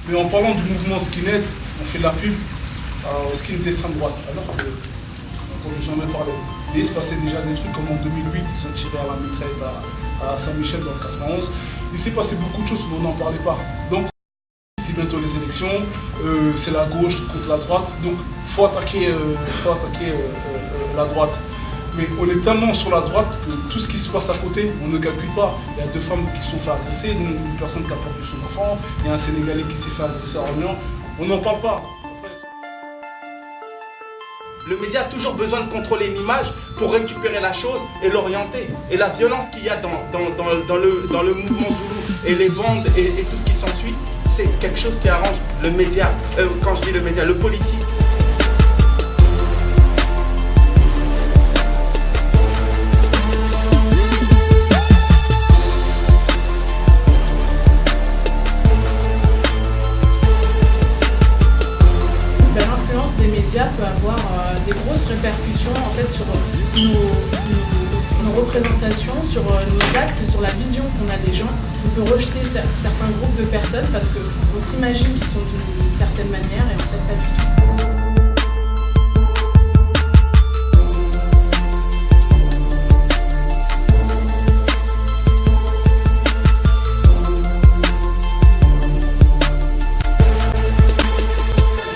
Mais en parlant du mouvement skinhead, on fait de la pub au skinhead d'extrême droite. Alors que on n'entendait jamais parler. Et il se passait déjà des trucs comme en 2008, ils ont tiré à la mitraillette à Saint-Michel dans le 91. Il s'est passé beaucoup de choses, mais on n'en parlait pas. Donc, c'est bientôt les élections, c'est la gauche contre la droite, donc il faut attaquer la droite. Mais on est tellement sur la droite que tout ce qui se passe à côté, on ne calcule pas. Il y a 2 femmes qui se sont fait agresser, une personne qui a perdu son enfant, il y a un Sénégalais qui s'est fait agresser à Orléans. On n'en parle pas. Le média a toujours besoin de contrôler une image pour récupérer la chose et l'orienter. Et la violence qu'il y a dans le mouvement Zoulou et les bandes et tout ce qui s'ensuit, c'est quelque chose qui arrange le média, quand je dis le média, le politique. L'influence des médias peut avoir des grosses répercussions en fait sur nos représentations, sur nos actes, sur la vision qu'on a des gens. On peut rejeter certains groupes de personnes parce qu'on s'imagine qu'ils sont d'une certaine manière et en fait pas du tout.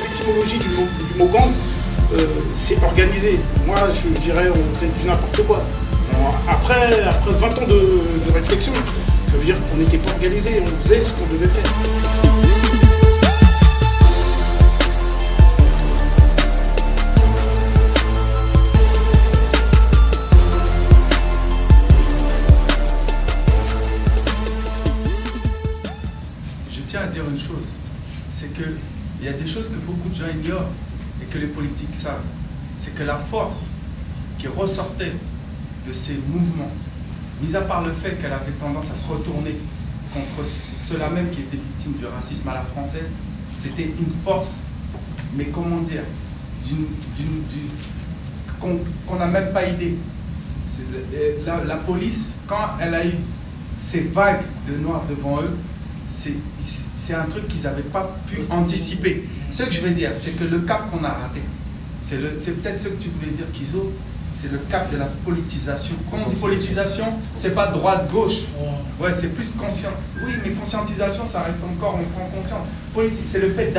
L'étymologie du mot gang, c'est organisé. Moi, je dirais, on faisait du n'importe quoi. Après 20 ans de réflexion, ça veut dire qu'on n'était pas organisé, on faisait ce qu'on devait faire. Je tiens à dire une chose, c'est qu'il y a des choses que beaucoup de gens ignorent et que les politiques savent. C'est que la force qui ressortait de ces mouvements, mis à part le fait qu'elle avait tendance à se retourner contre ceux-là même qui étaient victimes du racisme à la française, c'était une force, mais comment dire, qu'on n'a même pas idée. La police, quand elle a eu ces vagues de noirs devant eux, c'est un truc qu'ils n'avaient pas pu anticiper. Ce que je veux dire, c'est que le cap qu'on a raté, c'est peut-être ce que tu voulais dire, Kizo, c'est le cap de la politisation. Quand on dit politisation, c'est pas droite-gauche. Ouais, c'est plus conscient. Oui, mais conscientisation, ça reste encore, on prend conscience. C'est le fait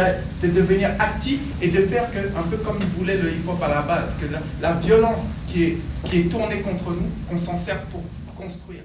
de devenir actif et de faire que, un peu comme voulait le hip-hop à la base, que la violence qui est tournée contre nous, qu'on s'en sert pour construire.